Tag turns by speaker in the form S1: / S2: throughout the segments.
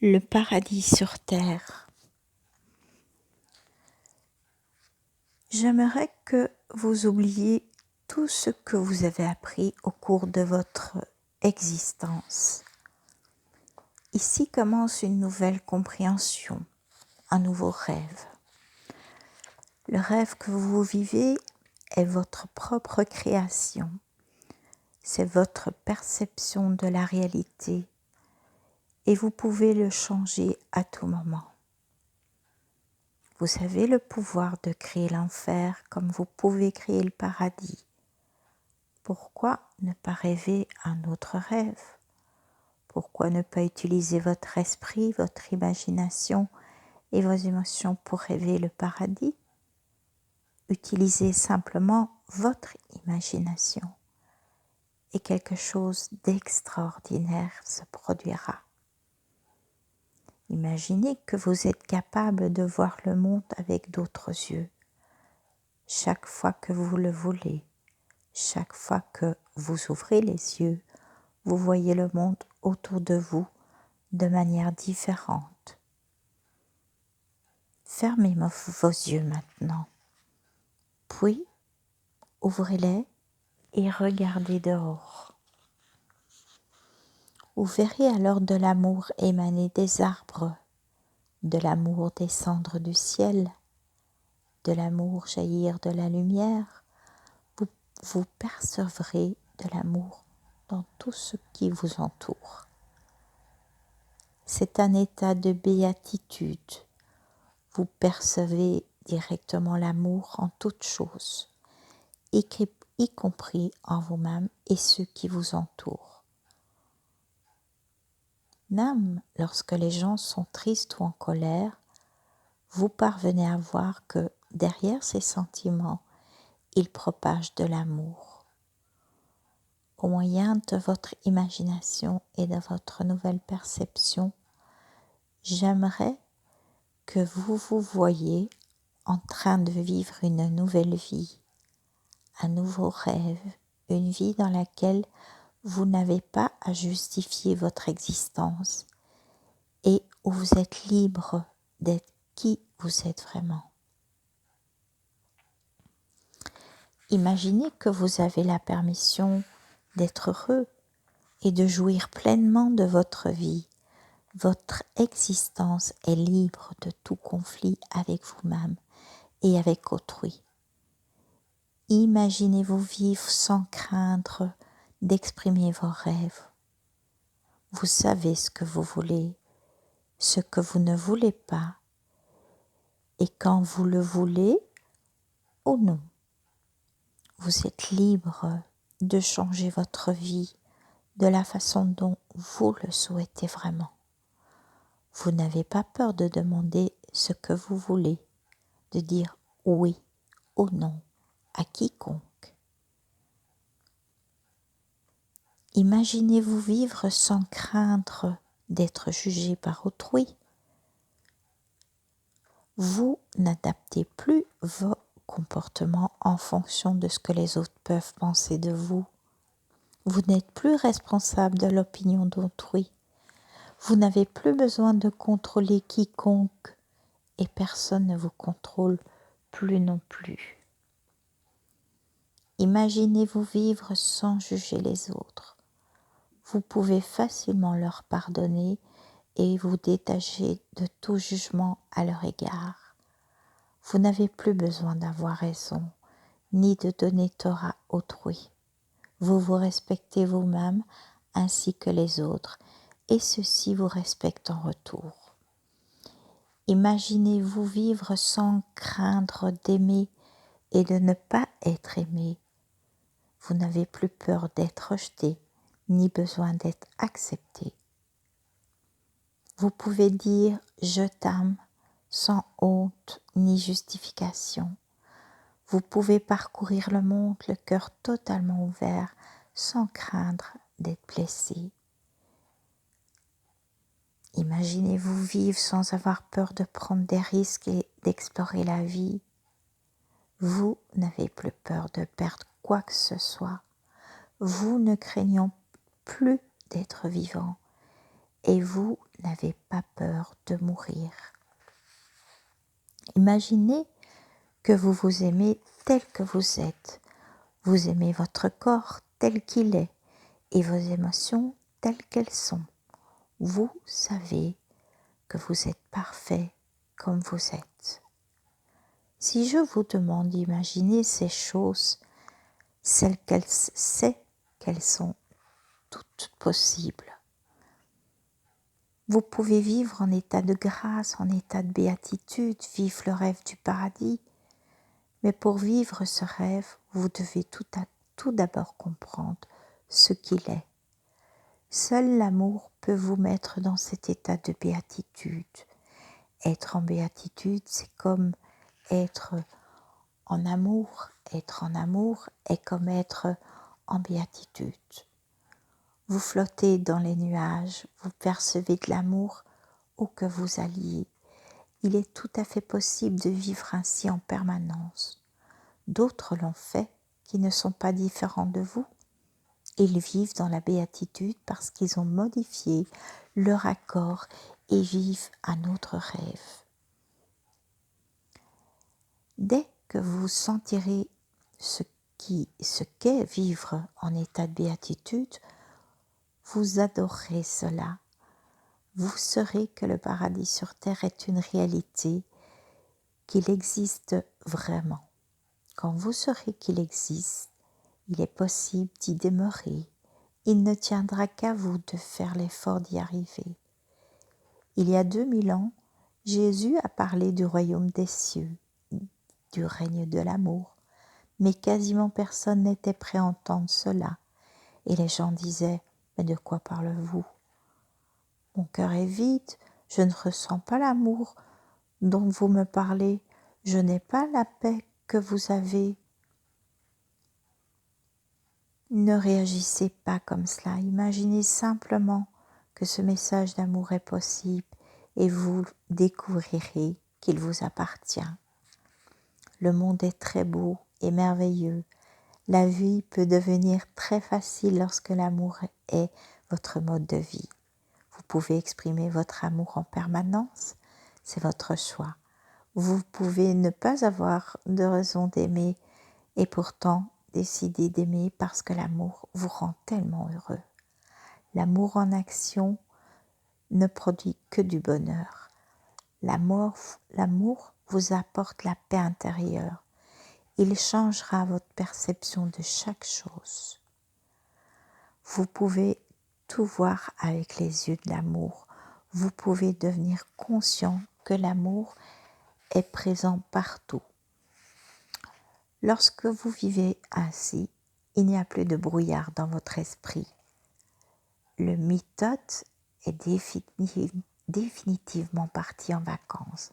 S1: Le paradis sur terre. J'aimerais que vous oubliez tout ce que vous avez appris au cours de votre existence. Ici commence une nouvelle compréhension, un nouveau rêve. Le rêve que vous vivez est votre propre création. C'est votre perception de la réalité et vous pouvez le changer à tout moment. Vous avez le pouvoir de créer l'enfer comme vous pouvez créer le paradis. Pourquoi ne pas rêver un autre rêve? Pourquoi ne pas utiliser votre esprit, votre imagination et vos émotions pour rêver le paradis? Utilisez simplement votre imagination et quelque chose d'extraordinaire se produira. Imaginez que vous êtes capable de voir le monde avec d'autres yeux. Chaque fois que vous le voulez, chaque fois que vous ouvrez les yeux, vous voyez le monde autour de vous de manière différente. Fermez vos yeux maintenant, puis ouvrez-les et regardez dehors. Vous verrez alors de l'amour émaner des arbres, de l'amour descendre du ciel, de l'amour jaillir de la lumière. Vous percevrez de l'amour dans tout ce qui vous entoure. C'est un état de béatitude. Vous percevez directement l'amour en toutes choses, y compris en vous-même et ceux qui vous entourent. Même lorsque les gens sont tristes ou en colère, vous parvenez à voir que derrière ces sentiments, ils propagent de l'amour. Au moyen de votre imagination et de votre nouvelle perception, j'aimerais que vous vous voyiez en train de vivre une nouvelle vie, un nouveau rêve, une vie dans laquelle vous n'avez pas à justifier votre existence et où vous êtes libre d'être qui vous êtes vraiment. Imaginez que vous avez la permission d'être heureux et de jouir pleinement de votre vie. Votre existence est libre de tout conflit avec vous-même et avec autrui. Imaginez-vous vivre sans craindre d'exprimer vos rêves. Vous savez ce que vous voulez, ce que vous ne voulez pas, et quand vous le voulez ou non. Vous êtes libre de changer votre vie de la façon dont vous le souhaitez vraiment. Vous n'avez pas peur de demander ce que vous voulez, de dire oui ou non à quiconque. Imaginez-vous vivre sans craindre d'être jugé par autrui. Vous n'adaptez plus vos comportements en fonction de ce que les autres peuvent penser de vous. Vous n'êtes plus responsable de l'opinion d'autrui. Vous n'avez plus besoin de contrôler quiconque et personne ne vous contrôle plus non plus. Imaginez-vous vivre sans juger les autres. Vous pouvez facilement leur pardonner et vous détacher de tout jugement à leur égard. Vous n'avez plus besoin d'avoir raison, ni de donner tort à autrui. Vous vous respectez vous-même ainsi que les autres, et ceux-ci vous respectent en retour. Imaginez-vous vivre sans craindre d'aimer et de ne pas être aimé. Vous n'avez plus peur d'être rejeté, ni besoin d'être accepté. Vous pouvez dire « je t'aime » sans honte ni justification. Vous pouvez parcourir le monde, le cœur totalement ouvert, sans craindre d'être blessé. Imaginez-vous vivre sans avoir peur de prendre des risques et d'explorer la vie. Vous n'avez plus peur de perdre quoi que ce soit. Vous ne craignez plus d'être vivant et vous n'avez pas peur de mourir. Imaginez que vous vous aimez tel que vous êtes. Vous aimez votre corps tel qu'il est et vos émotions telles qu'elles sont. Vous savez que vous êtes parfait comme vous êtes. Si je vous demande d'imaginer ces choses, celles qu'elles savent qu'elles sont toutes possibles. Vous pouvez vivre en état de grâce, en état de béatitude, vivre le rêve du paradis. Mais pour vivre ce rêve, vous devez tout d'abord comprendre ce qu'il est. Seul l'amour peut vous mettre dans cet état de béatitude. Être en béatitude, c'est comme être en amour. Être en amour est comme être en béatitude. Vous flottez dans les nuages, vous percevez de l'amour où que vous alliez. Il est tout à fait possible de vivre ainsi en permanence. D'autres l'ont fait, qui ne sont pas différents de vous. Ils vivent dans la béatitude parce qu'ils ont modifié leur accord et vivent un autre rêve. Dès que vous sentirez ce qu'est vivre en état de béatitude, vous adorerez cela. Vous saurez que le paradis sur terre est une réalité, qu'il existe vraiment. Quand vous saurez qu'il existe, il est possible d'y demeurer. Il ne tiendra qu'à vous de faire l'effort d'y arriver. Il y a 2000 ans, Jésus a parlé du royaume des cieux, du règne de l'amour, mais quasiment personne n'était prêt à entendre cela. Et les gens disaient « Mais de quoi parlez-vous ? Mon cœur est vide, je ne ressens pas l'amour dont vous me parlez, je n'ai pas la paix que vous avez. » Ne réagissez pas comme cela, imaginez simplement que ce message d'amour est possible et vous découvrirez qu'il vous appartient. Le monde est très beau et merveilleux. La vie peut devenir très facile lorsque l'amour est votre mode de vie. Vous pouvez exprimer votre amour en permanence, c'est votre choix. Vous pouvez ne pas avoir de raison d'aimer et pourtant décider d'aimer parce que l'amour vous rend tellement heureux. L'amour en action ne produit que du bonheur. L'amour vous apporte la paix intérieure. Il changera votre perception de chaque chose. Vous pouvez tout voir avec les yeux de l'amour. Vous pouvez devenir conscient que l'amour est présent partout. Lorsque vous vivez ainsi, il n'y a plus de brouillard dans votre esprit. Le mitote est définitivement parti en vacances.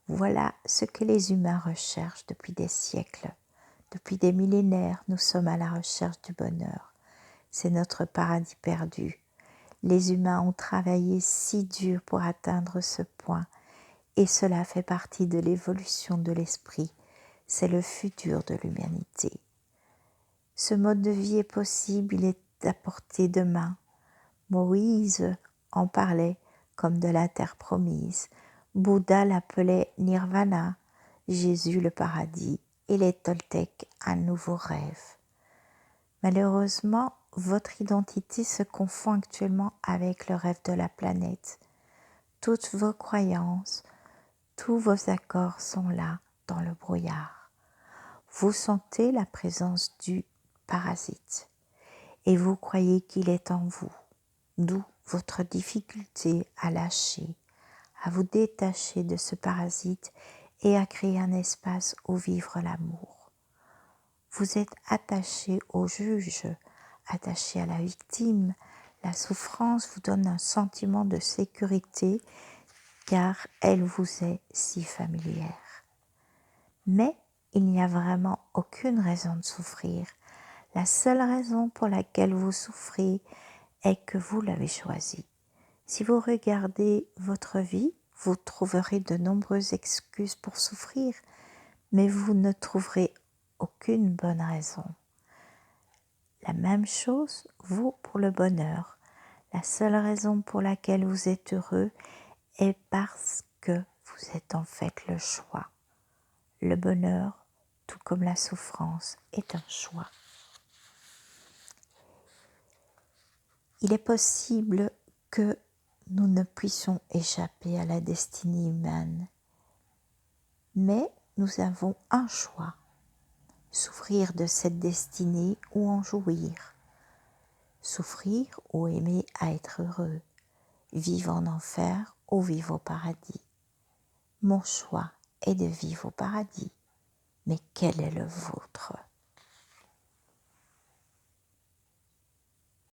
S1: Voilà ce que les humains recherchent depuis des siècles. Depuis des millénaires, nous sommes à la recherche du bonheur. C'est notre paradis perdu. Les humains ont travaillé si dur pour atteindre ce point et cela fait partie de l'évolution de l'esprit. C'est le futur de l'humanité. Ce mode de vie est possible, il est à portée de main. Moïse en parlait comme de la terre promise. Bouddha l'appelait Nirvana, Jésus le paradis et les Toltecs un nouveau rêve. Malheureusement, votre identité se confond actuellement avec le rêve de la planète. Toutes vos croyances, tous vos accords sont là, dans le brouillard. Vous sentez la présence du parasite et vous croyez qu'il est en vous, d'où votre difficulté à lâcher, à vous détacher de ce parasite et à créer un espace où vivre l'amour. Vous êtes attaché au juge, attaché à la victime. La souffrance vous donne un sentiment de sécurité car elle vous est si familière. Mais il n'y a vraiment aucune raison de souffrir. La seule raison pour laquelle vous souffrez est que vous l'avez choisie. Si vous regardez votre vie, vous trouverez de nombreuses excuses pour souffrir, mais vous ne trouverez aucune bonne raison. La même chose vaut pour le bonheur. La seule raison pour laquelle vous êtes heureux est parce que vous êtes en fait le choix. Le bonheur, tout comme la souffrance, est un choix. Il est possible que nous ne puissions échapper à la destinée humaine, mais nous avons un choix, souffrir de cette destinée ou en jouir, souffrir ou aimer à être heureux, vivre en enfer ou vivre au paradis. Mon choix est de vivre au paradis, mais quel est le vôtre ?